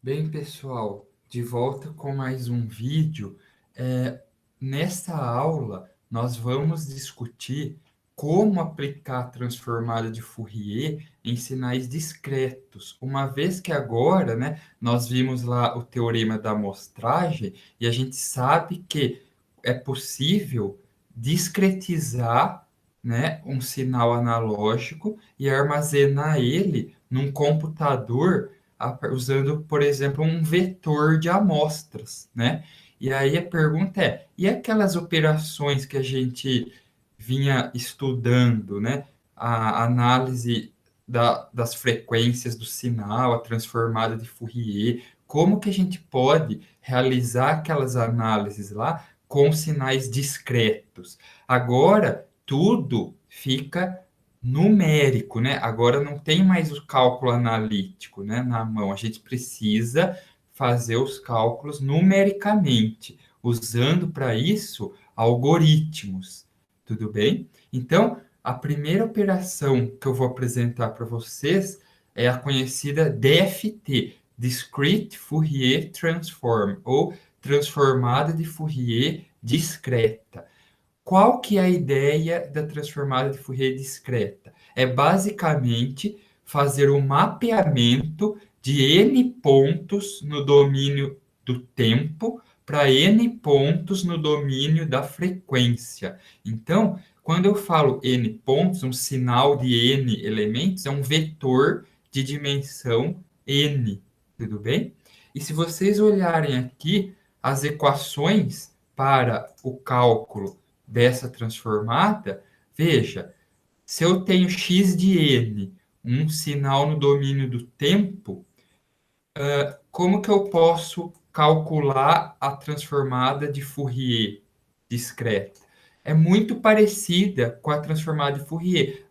Bem, pessoal, de volta com mais um vídeo. Nesta aula, nós vamos discutir como aplicar a transformada de Fourier em sinais discretos, uma vez que agora, né, nós vimos lá o teorema da amostragem e a gente sabe que é possível discretizar, né, um sinal analógico e armazenar ele num computador usando, por exemplo, um vetor de amostras, né? E aí a pergunta é: e aquelas operações que a gente vinha estudando, né? A análise das frequências do sinal, a transformada de Fourier, como que a gente pode realizar aquelas análises lá com sinais discretos? Agora, tudo fica numérico, né? Agora não tem mais o cálculo analítico, né, na mão. A gente precisa fazer os cálculos numericamente, usando para isso algoritmos. Tudo bem? Então, a primeira operação que eu vou apresentar para vocês é a conhecida DFT, Discrete Fourier Transform, ou transformada de Fourier discreta. Qual que é a ideia da transformada de Fourier discreta? É basicamente fazer um mapeamento de n pontos no domínio do tempo para n pontos no domínio da frequência. Então, quando eu falo n pontos, um sinal de n elementos é um vetor de dimensão n, tudo bem? E se vocês olharem aqui as equações para o cálculo dessa transformada, veja, se eu tenho x de n, um sinal no domínio do tempo, como que eu posso calcular a transformada de Fourier discreta? É muito parecida com a transformada de Fourier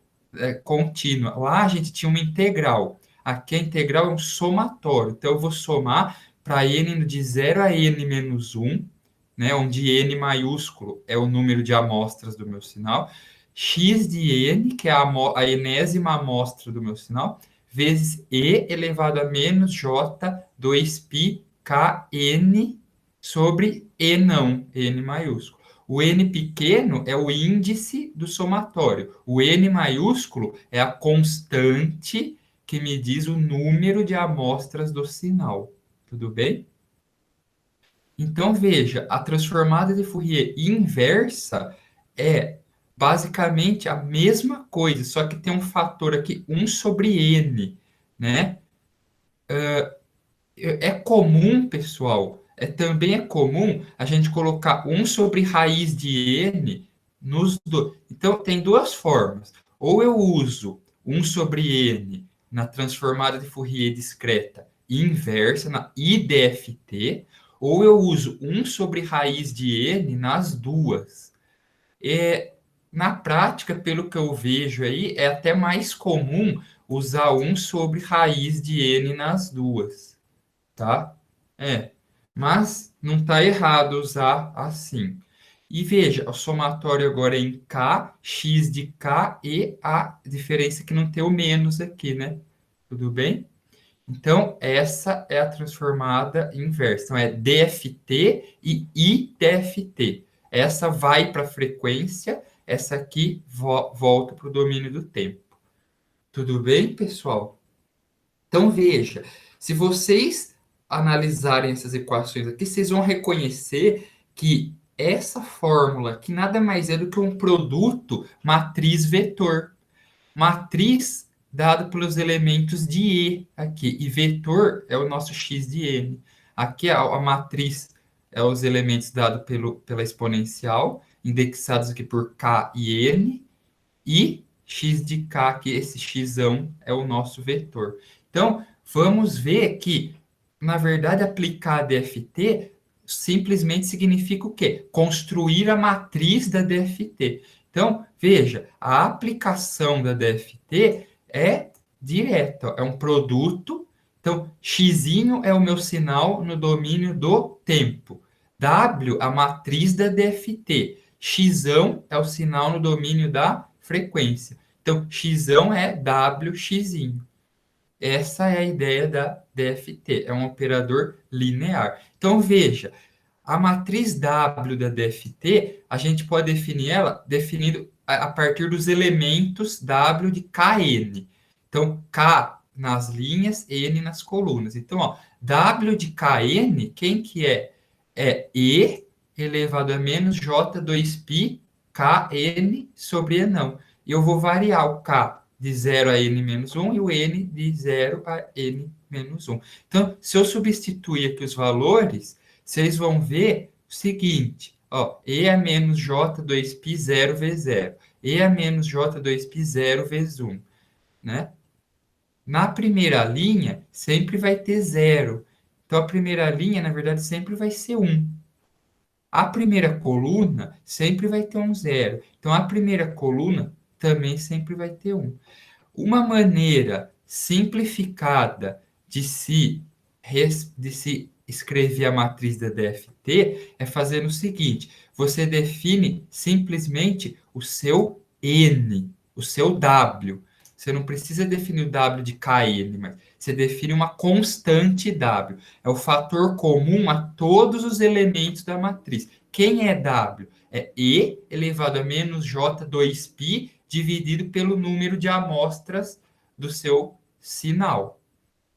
contínua. Lá a gente tinha uma integral. Aqui a integral é um somatório. Então eu vou somar para n de 0 a n menos 1, né, onde n maiúsculo é o número de amostras do meu sinal, x de n, que é a enésima amostra do meu sinal, vezes e elevado a menos j 2π kn sobre e não, n maiúsculo. O n pequeno é o índice do somatório. O n maiúsculo é a constante que me diz o número de amostras do sinal. Tudo bem? Então, veja, a transformada de Fourier inversa é basicamente a mesma coisa, só que tem um fator aqui, 1 sobre n, né? É comum, pessoal, também é comum a gente colocar 1 sobre raiz de n nos dois. Então, tem duas formas. Ou eu uso 1 sobre n na transformada de Fourier discreta inversa, na IDFT, ou eu uso 1 sobre raiz de n nas duas. Na prática, pelo que eu vejo aí, é até mais comum usar 1 sobre raiz de n nas duas, tá? Mas não está errado usar assim. E veja, o somatório agora é em k, x de k e a diferença é que não tem o menos aqui, né? Tudo bem? Então, essa é a transformada inversa. Então, é DFT e IDFT. Essa vai para a frequência, essa aqui volta para o domínio do tempo. Tudo bem, pessoal? Então, veja, se vocês analisarem essas equações aqui, vocês vão reconhecer que essa fórmula, que nada mais é do que um produto matriz-vetor. Matriz dado pelos elementos de E aqui, e vetor é o nosso x de n. Aqui a matriz é os elementos dados pela exponencial, indexados aqui por k e n, e x de k, que esse x é o nosso vetor. Então, vamos ver que, na verdade, aplicar a DFT simplesmente significa o quê? Construir a matriz da DFT. Então, veja, a aplicação da DFT é direta, é um produto. Então, x é o meu sinal no domínio do tempo. W, a matriz da DFT. X é o sinal no domínio da frequência. Então, x é WX. Essa é a ideia da DFT, é um operador linear. Então, veja, a matriz W da DFT, a gente pode definir ela definindo a partir dos elementos W de Kn. Então, K nas linhas, N nas colunas. Então, ó, W de Kn, quem que é? É E elevado a menos J2π Kn sobre E não. E eu vou variar o K de 0 a N menos 1 e o N de 0 a N menos 1. Então, se eu substituir aqui os valores, vocês vão ver o seguinte, ó, E a menos J2π 0 vezes 0. E a menos J2π 0 vezes 1, né? Na primeira linha, sempre vai ter 0. Então, a primeira linha, na verdade, sempre vai ser 1. A primeira coluna sempre vai ter um 0. Então, a primeira coluna também sempre vai ter 1. Uma maneira simplificada de se escrever a matriz da DFT é fazendo o seguinte: você define simplesmente o seu N, o seu W. Você não precisa definir o W de Kn, mas você define uma constante W. É o fator comum a todos os elementos da matriz. Quem é W? É E elevado a menos J2π dividido pelo número de amostras do seu sinal.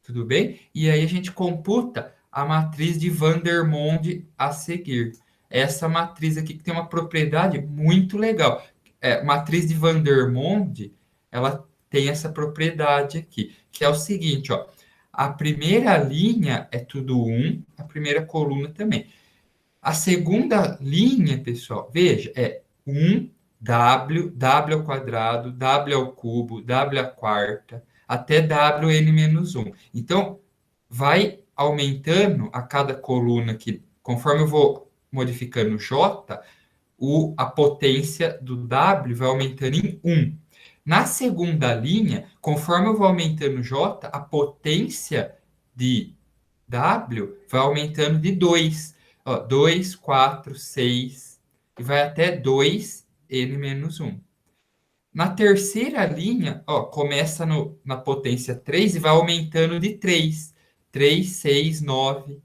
Tudo bem? E aí a gente computa a matriz de Vandermonde a seguir. Essa matriz aqui que tem uma propriedade muito legal. Matriz de Vandermonde, ela tem essa propriedade aqui, que é o seguinte, ó. A primeira linha é tudo 1, a primeira coluna também. A segunda linha, pessoal, veja, é 1 W, W ao quadrado, W ao cubo, W à quarta, até Wn menos 1. Então, vai aumentando a cada coluna aqui, conforme eu vou modificando J, a potência do W vai aumentando em 1. Na segunda linha, conforme eu vou aumentando J, a potência de W vai aumentando de 2. Ó, 2, 4, 6 e vai até 2n menos 1. Na terceira linha, ó, começa na potência 3 e vai aumentando de 3. 3, 6, 9.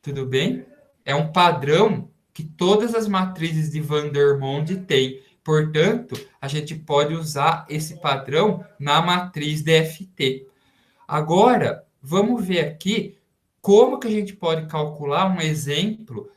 Tudo bem? É um padrão que todas as matrizes de Vandermonde têm. Portanto, a gente pode usar esse padrão na matriz DFT. Agora, vamos ver aqui como que a gente pode calcular um exemplo,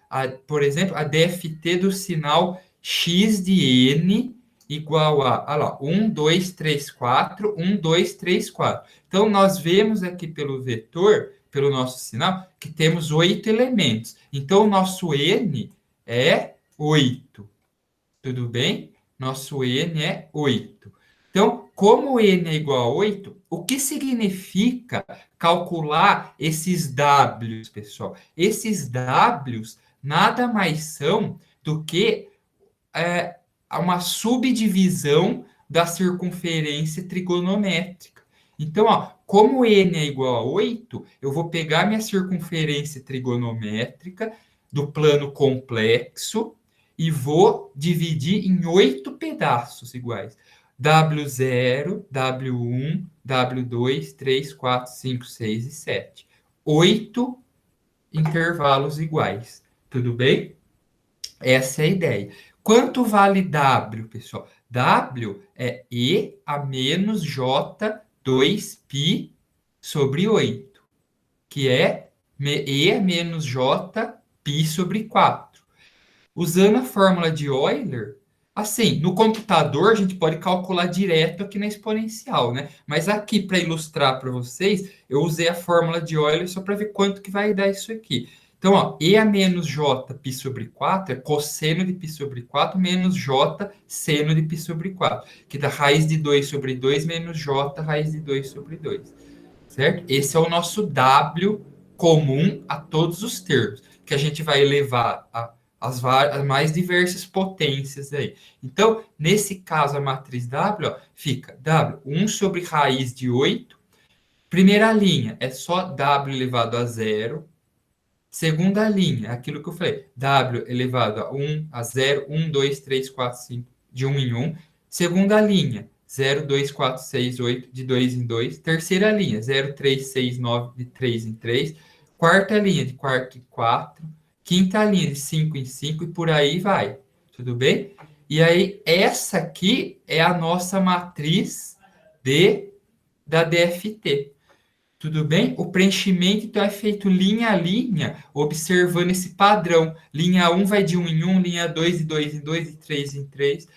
por exemplo, a DFT do sinal x de n igual a, olha lá, 1, 2, 3, 4, 1, 2, 3, 4. Então, nós vemos aqui pelo vetor, pelo nosso sinal, que temos 8 elementos. Então, o nosso n é 8. Tudo bem? Nosso n é 8. Então, como o n é igual a 8, o que significa calcular esses w's, pessoal? Esses w's nada mais são do que uma subdivisão da circunferência trigonométrica. Então, ó, como n é igual a 8, eu vou pegar minha circunferência trigonométrica do plano complexo e vou dividir em 8 pedaços iguais. W0, W1, W2, 3, 4, 5, 6 e 7. 8 intervalos iguais. Tudo bem? Essa é a ideia. Quanto vale W, pessoal? W é E a menos J2π sobre 8, que é E a menos Jπ sobre 4. Usando a fórmula de Euler, assim, no computador a gente pode calcular direto aqui na exponencial, né? Mas aqui, para ilustrar para vocês, eu usei a fórmula de Euler só para ver quanto que vai dar isso aqui. Então, ó, E a menos J π sobre 4 é cosseno de π sobre 4 menos J seno de π sobre 4, que dá raiz de 2 sobre 2 menos J raiz de 2 sobre 2. Certo? Esse é o nosso W comum a todos os termos, que a gente vai elevar as mais diversas potências aí. Então, nesse caso, a matriz W ó, fica W, 1 sobre raiz de 8. Primeira linha é só W elevado a 0. Segunda linha, aquilo que eu falei, W elevado a 1, a 0, 1, 2, 3, 4, 5, de 1 em 1. Segunda linha, 02468 de 2 em 2. Terceira linha, 0369 de 3 em 3. Quarta linha, de 4 em 4. Quinta linha, de 5 em 5 e por aí vai. Tudo bem? E aí, essa aqui é a nossa matriz da DFT. Tudo bem? O preenchimento então é feito linha a linha, observando esse padrão. Linha um vai de um em um, linha 2 de 2 em 2, de 3 em 3.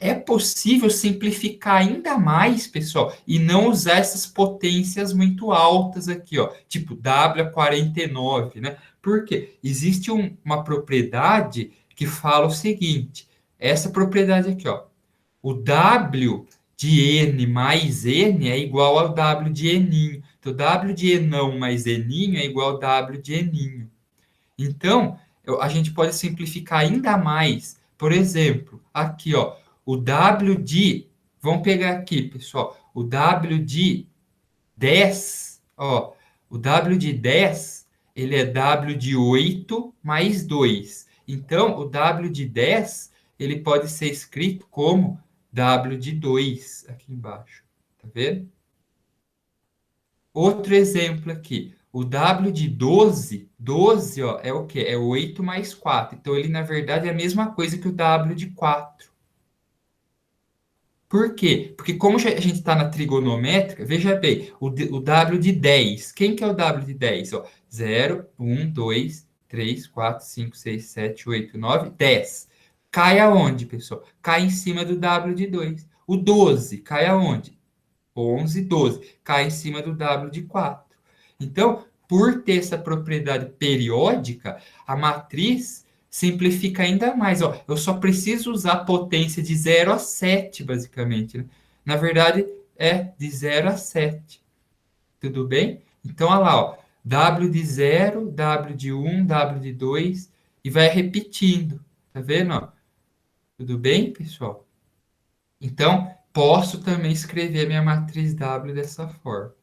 É possível simplificar ainda mais, pessoal, e não usar essas potências muito altas aqui, ó, tipo W49, né? Porque existe uma propriedade que fala o seguinte: essa propriedade aqui, ó, o W de N mais N é igual ao W de N. Então, W de Enão mais Eninho é igual ao W de Eninho. Então, a gente pode simplificar ainda mais. Por exemplo, aqui, ó, o W de, vamos pegar aqui, pessoal, o W de 10, ó, o W de 10, ele é W de 8 mais 2. Então, o W de 10, ele pode ser escrito como W de 2, aqui embaixo. Tá vendo? Outro exemplo aqui. O W de 12, 12, ó, é o quê? É 8 mais 4. Então, ele, na verdade, é a mesma coisa que o W de 4. Por quê? Porque como a gente está na trigonométrica, veja bem, o W de 10. Quem que é o W de 10? Ó, 0, 1, 2, 3, 4, 5, 6, 7, 8, 9, 10. Cai aonde, pessoal? Cai em cima do W de 2. O 12 cai aonde? 11, 12. Cai em cima do W de 4. Então, por ter essa propriedade periódica, a matriz simplifica ainda mais. Ó, eu só preciso usar a potência de 0 a 7, basicamente, né? Na verdade, é de 0 a 7. Tudo bem? Então, olha lá, ó, W de 0, W de 1, W de 2, e vai repetindo. Tá vendo? Ó? Tudo bem, pessoal? Então, posso também escrever minha matriz W dessa forma.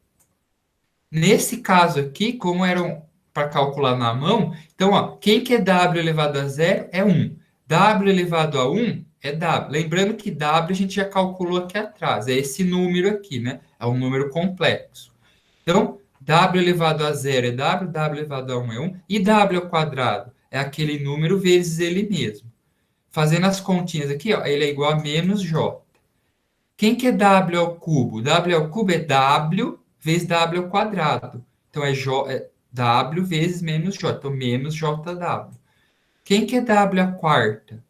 Nesse caso aqui, como eram para calcular na mão, então, ó, quem que é W elevado a zero é 1. W elevado a 1 é W. Lembrando que W a gente já calculou aqui atrás, é esse número aqui, né? É um número complexo. Então, W elevado a zero é W, W elevado a 1 é 1, e W ao quadrado é aquele número vezes ele mesmo. Fazendo as continhas aqui, ó, ele é igual a menos J. Quem que é W ao cubo? W ao cubo é W vezes W ao quadrado. Então é W vezes menos J. Então menos JW. Quem que é W à quarta?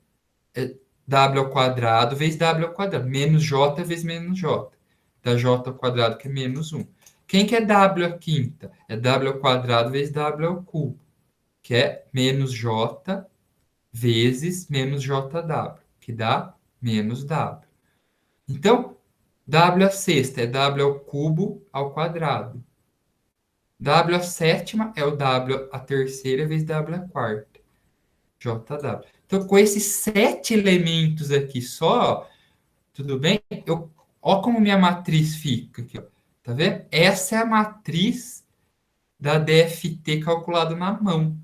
É W ao quadrado vezes W ao quadrado. Menos J vezes menos J. Da J ao quadrado, que é menos 1. Quem que é W à quinta? É W ao quadrado vezes W ao cubo. Que é menos J vezes menos JW. Que dá menos W. Então, W a sexta é W ao cubo ao quadrado. W a sétima é o W a terceira vezes W a quarta. JW. Então, com esses 7 elementos aqui só, tudo bem? Ó como minha matriz fica aqui, ó. Tá vendo? Essa é a matriz da DFT calculada na mão.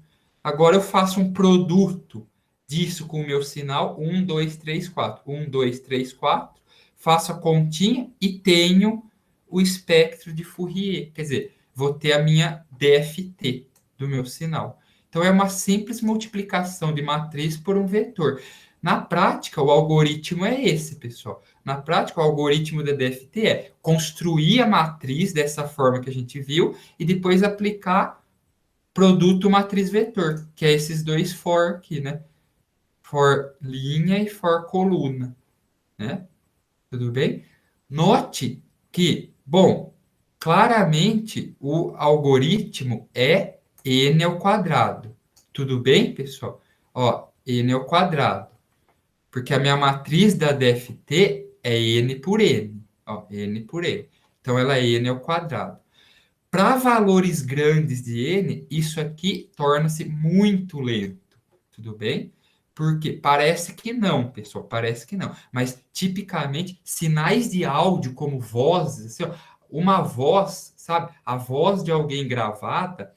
Agora eu faço um produto disso com o meu sinal 1, 2, 3, 4. 1, 2, 3, 4. Faço a continha e tenho o espectro de Fourier. Quer dizer, vou ter a minha DFT do meu sinal. Então é uma simples multiplicação de matriz por um vetor. Na prática, o algoritmo é esse, pessoal. Na prática, o algoritmo da DFT é construir a matriz dessa forma que a gente viu e depois aplicar produto matriz vetor, que é esses dois for aqui, né? For linha e for coluna, né? Tudo bem? Note que, bom, claramente o algoritmo é n ao quadrado. Tudo bem, pessoal? Ó, n ao quadrado. Porque a minha matriz da DFT é n por n. Ó, n por n. Então, ela é n ao quadrado. Para valores grandes de n, isso aqui torna-se muito lento. Tudo bem? Porque parece que não, pessoal, parece que não. Mas, tipicamente, sinais de áudio, como vozes, assim, ó, uma voz, sabe? A voz de alguém gravada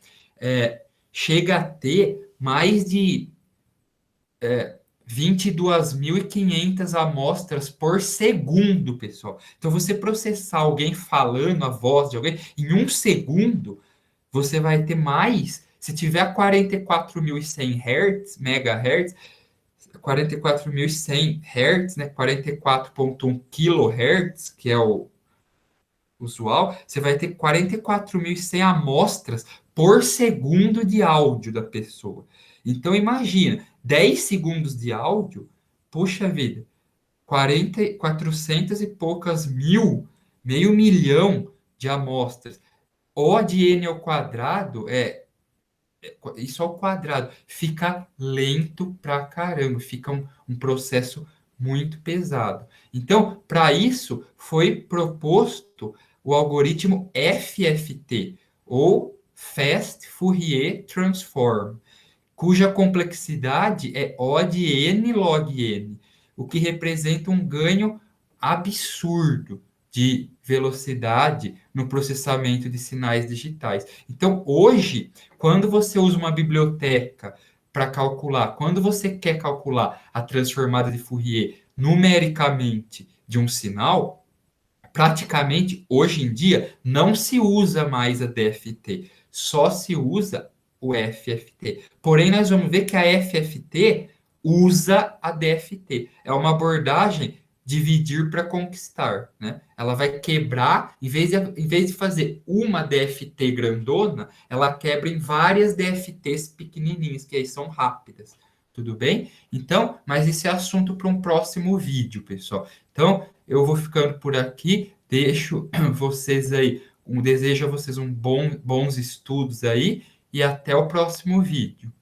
chega a ter mais de 22.500 amostras por segundo, pessoal. Então, você processar alguém falando a voz de alguém em um segundo, você vai ter mais. Se tiver 44.100 Hz, megahertz, 44.100 Hz, né, 44,1 kHz, que é o usual, você vai ter 44.100 amostras por segundo de áudio da pessoa. Então, imagina, 10 segundos de áudio, puxa vida, 40, 400 e poucas mil, meio milhão de amostras. O de n ao quadrado isso ao quadrado, fica lento pra caramba, fica um processo muito pesado. Então, para isso, foi proposto o algoritmo FFT, ou Fast Fourier Transform, cuja complexidade é O de n log n, o que representa um ganho absurdo de velocidade no processamento de sinais digitais. Então, hoje, quando você usa uma biblioteca para calcular, quando você quer calcular a transformada de Fourier numericamente de um sinal, praticamente hoje em dia não se usa mais a DFT, só se usa o FFT. Porém, nós vamos ver que a FFT usa a DFT. É uma abordagem dividir para conquistar, né? Ela vai quebrar, em vez de fazer uma DFT grandona, ela quebra em várias DFTs pequenininhas, que aí são rápidas. Tudo bem? Então, mas esse é assunto para um próximo vídeo, pessoal. Então, eu vou ficando por aqui, deixo vocês aí, desejo a vocês bons estudos aí e até o próximo vídeo.